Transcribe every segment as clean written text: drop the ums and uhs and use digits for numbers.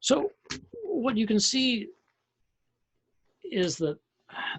So what you can see is that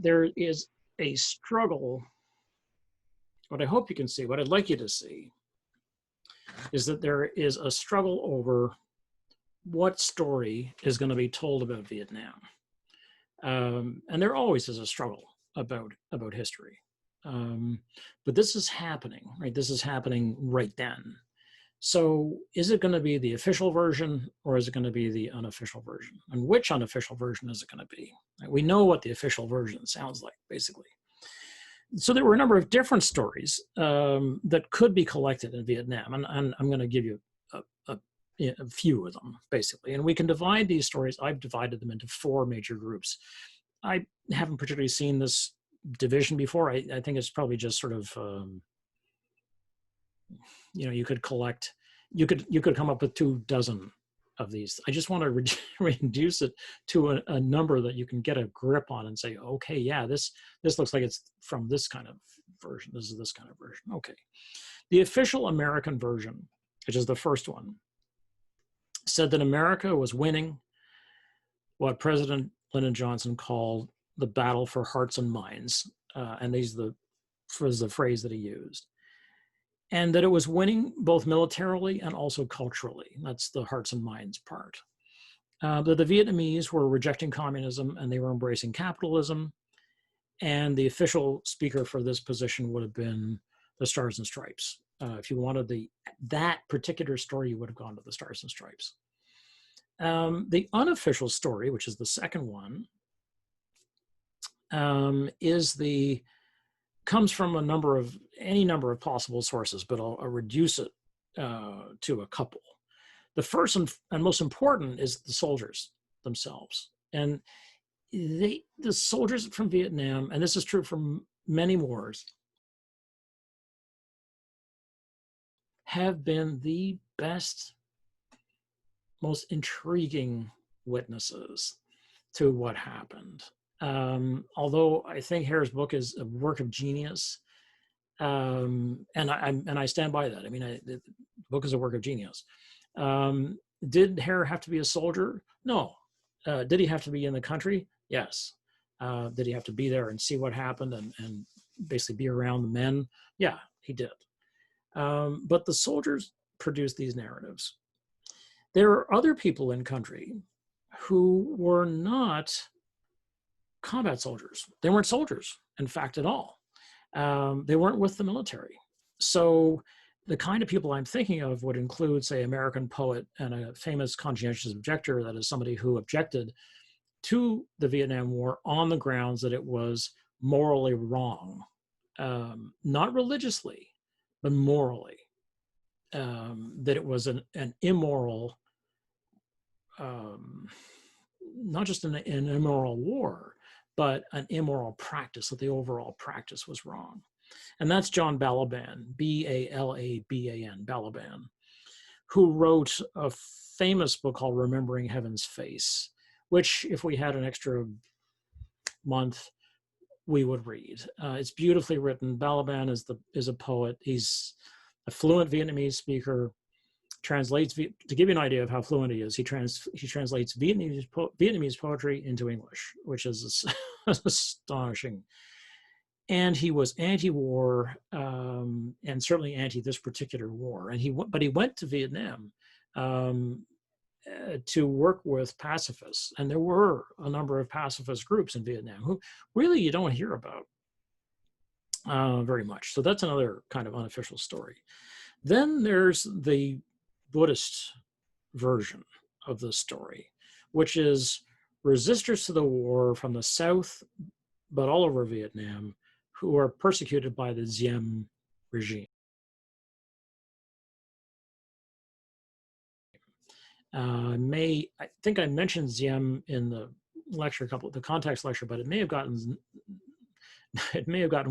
there is a struggle. What I hope you can see, what I'd like you to see, is that there is a struggle over what story is going to be told about Vietnam. And there always is a struggle about history. But this is happening, right? This is happening right then. So is it going to be the official version or is it going to be the unofficial version? And which unofficial version is it going to be? We know what the official version sounds like, basically. So there were a number of different stories that could be collected in Vietnam. And I'm going to give you a few of them, basically. And we can divide these stories. I've divided them into 4 major groups. I haven't particularly seen this division before. I think it's probably just sort of, you could collect, you could come up with 24 of these. I just want to reduce it to a number that you can get a grip on and say, okay, yeah, this looks like it's from this kind of version. This is this kind of version. Okay. The official American version, which is the first one, said that America was winning what President Lyndon Johnson called the battle for hearts and minds. And these was the phrase that he used. And that it was winning both militarily and also culturally. That's the hearts and minds part. That the Vietnamese were rejecting communism and they were embracing capitalism. And the official speaker for this position would have been the Stars and Stripes. If you wanted that particular story, you would have gone to the Stars and Stripes. The unofficial story, which is the second one, comes from any number of possible sources, but I'll reduce it to a couple. The first and most important is the soldiers themselves. And the soldiers from Vietnam, and this is true for many wars, have been the best, most intriguing witnesses to what happened. Although I think Herr's book is a work of genius, and I stand by that. I mean, the book is a work of genius. Did Herr have to be a soldier? No. Did he have to be in the country? Yes. Did he have to be there and see what happened and basically be around the men? Yeah, he did. But the soldiers produced these narratives. There are other people in country who were not combat soldiers. They weren't soldiers, in fact, at all. They weren't with the military. So the kind of people I'm thinking of would include, say, American poet and a famous conscientious objector, that is somebody who objected to the Vietnam War on the grounds that it was morally wrong, not religiously, but morally, that it was an immoral, not just an immoral war, but an immoral practice, that the overall practice was wrong. And that's John Balaban, B-A-L-A-B-A-N, Balaban, who wrote a famous book called Remembering Heaven's Face, which, if we had an extra month, we would read. It's beautifully written. Balaban is a poet. He's a fluent Vietnamese speaker, translates, to give you an idea of how fluent he is, he translates Vietnamese poetry into English, which is astonishing. And he was anti-war, and certainly anti this particular war. And but he went to Vietnam to work with pacifists. And there were a number of pacifist groups in Vietnam who really you don't hear about very much. So that's another kind of unofficial story. Then there's the Buddhist version of the story, which is resistors to the war from the South, but all over Vietnam, who are persecuted by the Diem regime. I think I mentioned Diem in the lecture, the context lecture, but it may have gotten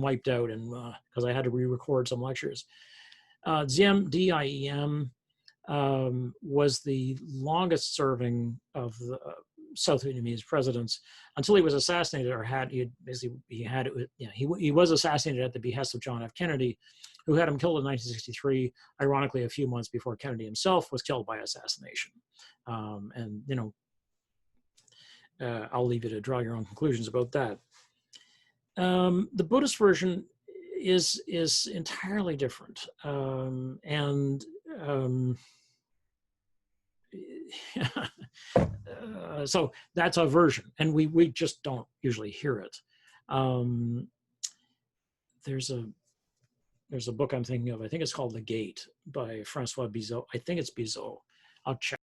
wiped out, and because I had to re-record some lectures. Diem, D-I-E-M, was the longest serving of South Vietnamese presidents until he was assassinated, or he was assassinated at the behest of John F. Kennedy, who had him killed in 1963, ironically a few months before Kennedy himself was killed by assassination. And I'll leave you to draw your own conclusions about that. The Buddhist version is entirely different, so that's a version, and we just don't usually hear it. There's a book I'm thinking of. I think it's called The Gate by Francois Bizot. I think it's Bizot. I'll check.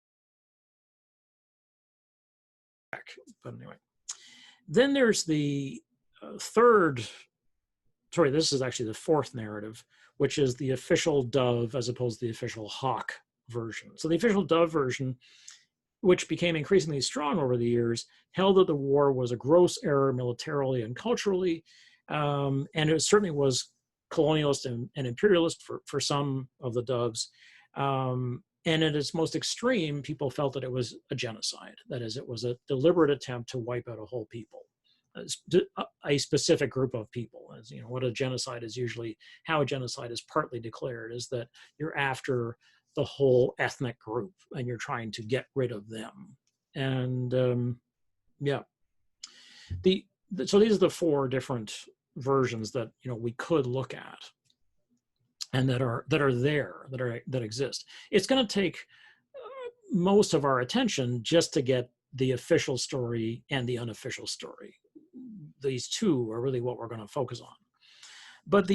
But anyway, then there's the this is actually the fourth narrative, which is the official dove as opposed to the official hawk version. So the official dove version, which became increasingly strong over the years, held that the war was a gross error militarily and culturally, and it certainly was colonialist and imperialist for some of the doves. And at its most extreme, people felt that it was a genocide. That is, it was a deliberate attempt to wipe out a whole people, a specific group of people. As you know, what a genocide is usually, how a genocide is partly declared is that you're after the whole ethnic group and you're trying to get rid of them. And so these are the four different versions that we could look at, and that exist. It's going to take most of our attention just to get the official story and the unofficial story. These two are really what we're going to focus on. But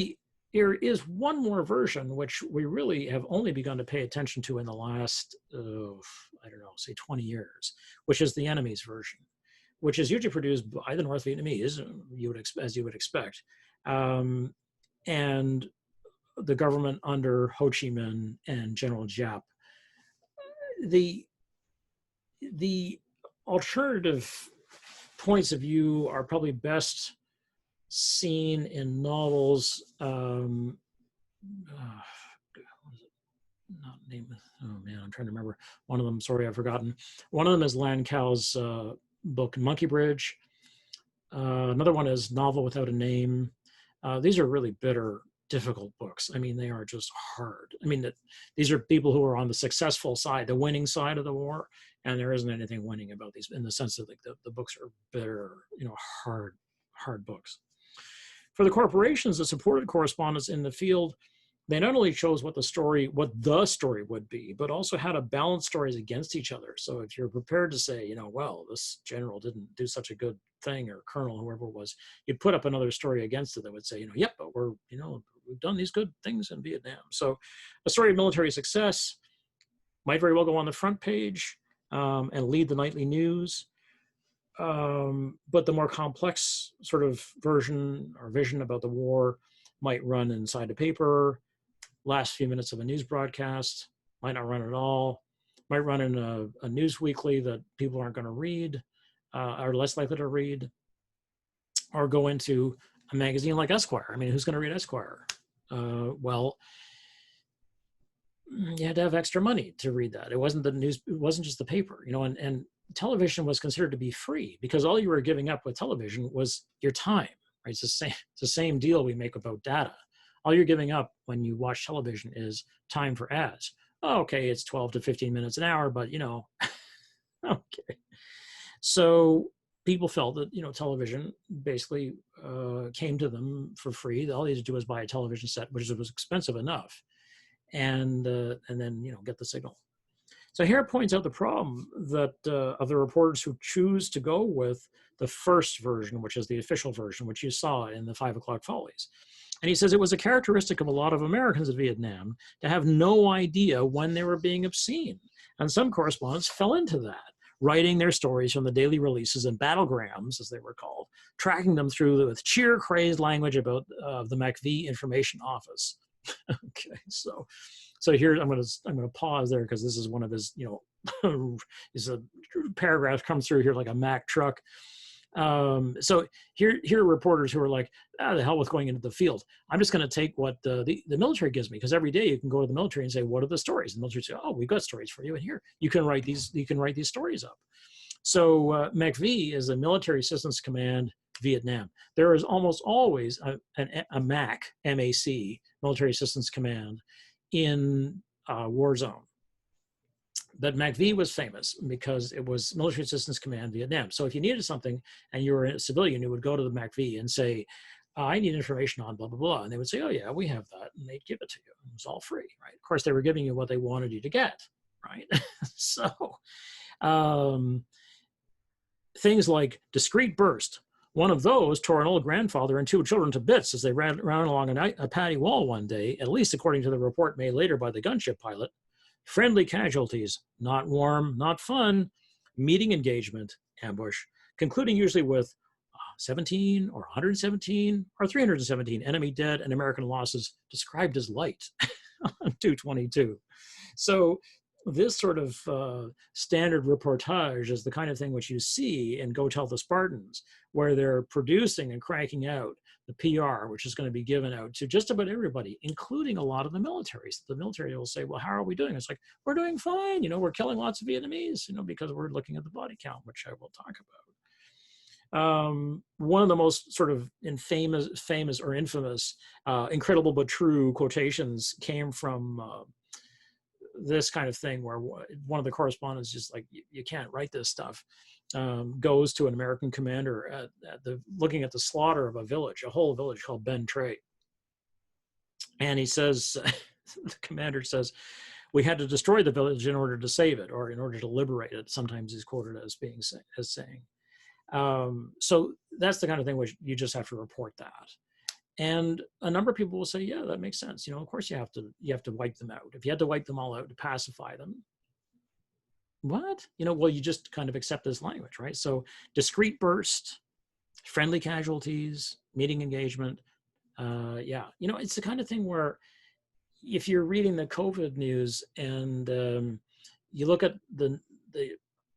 there is one more version which we really have only begun to pay attention to in the last, say 20 years, which is the enemy's version, which is usually produced by the North Vietnamese, as you would expect, and the government under Ho Chi Minh and General Giap. The alternative points of view are probably best seen in novels. I'm trying to remember one of them. Sorry, I've forgotten. One of them is Lan Cao's book Monkey Bridge. Another one is Novel Without a Name. These are really bitter, difficult books. I mean, they are just hard. I mean, these are people who are on the successful side, the winning side of the war, and there isn't anything winning about these in the sense that the books are bitter, hard books. For the corporations that supported correspondence in the field, they not only chose what the story would be, but also how to balance stories against each other. So if you're prepared to say, well, this general didn't do such a good thing, or colonel, whoever it was, you'd put up another story against it that would say, yep, but we've done these good things in Vietnam. So a story of military success might very well go on the front page and lead the nightly news. But the more complex sort of version or vision about the war might run inside the paper, last few minutes of a news broadcast, might not run at all, might run in a news weekly that people aren't going to read, are less likely to read, or go into a magazine like Esquire. I mean, who's going to read Esquire? Well, you had to have extra money to read that. It wasn't the news, it wasn't just the paper, and television was considered to be free because all you were giving up with television was your time, right? It's the same deal we make about data. All you're giving up when you watch television is time for ads. Oh, okay, it's 12 to 15 minutes an hour, but okay. So people felt that, television basically came to them for free. All they had to do was buy a television set, which was expensive enough, and then, get the signal. So Herr points out the problem that of the reporters who choose to go with the first version, which is the official version, which you saw in the 5 O'Clock Follies. And he says it was a characteristic of a lot of Americans in Vietnam to have no idea when they were being obscene. And some correspondents fell into that, writing their stories from the daily releases and battlegrams, as they were called, tracking them through with cheer-crazed language about the MacV information office. Okay, so here I'm going to pause there because this is one of his, is a paragraph comes through here like a Mack truck. So here are reporters who are like, the hell with going into the field. I'm just going to take what the military gives me, because every day you can go to the military and say, what are the stories? And the military say, oh, we've got stories for you, and here you can write these stories up. MACV is a Military Assistance Command Vietnam. There is almost always a MAC, MAC, Military Assistance Command, in war zone. But MACV was famous because it was Military Assistance Command Vietnam. So if you needed something and you were a civilian, you would go to the MACV and say, I need information on blah, blah, blah. And they would say, oh, yeah, we have that. And they'd give it to you. It was all free, right? Of course, they were giving you what they wanted you to get, right? So things like discrete burst. One of those tore an old grandfather and two children to bits as they ran along a patty wall one day, at least according to the report made later by the gunship pilot. Friendly casualties, not warm, not fun, meeting engagement, ambush, concluding usually with 17 or 117 or 317 enemy dead and American losses described as light on 222. So this sort of standard reportage is the kind of thing which you see in Go Tell the Spartans, where they're producing and cranking out the PR, which is going to be given out to just about everybody, including a lot of the militaries. The military will say, well, how are we doing? It's like, we're doing fine. We're killing lots of Vietnamese, because we're looking at the body count, which I will talk about. One of the most sort of famous or infamous, incredible but true quotations came from this kind of thing, where one of the correspondents just like, you can't write this stuff, goes to an American commander looking at the slaughter of a whole village called Ben Tre. And he says, the commander says, we had to destroy the village in order to save it, or in order to liberate it. Sometimes he's quoted as saying. So that's the kind of thing which you just have to report that. And a number of people will say, yeah, that makes sense. Of course you have to wipe them out. If you had to wipe them all out to pacify them, what? Well, you just kind of accept this language, right? So discrete burst, friendly casualties, meeting engagement. Yeah, it's the kind of thing where if you're reading the COVID news and you look at the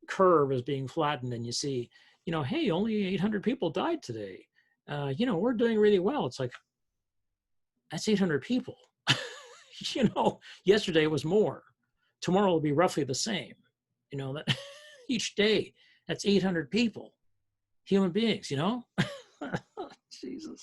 curve as being flattened and you see, hey, only 800 people died today. We're doing really well. It's like, that's 800 people. Yesterday it was more. Tomorrow will be roughly the same. That each day, that's 800 people, human beings, Jesus.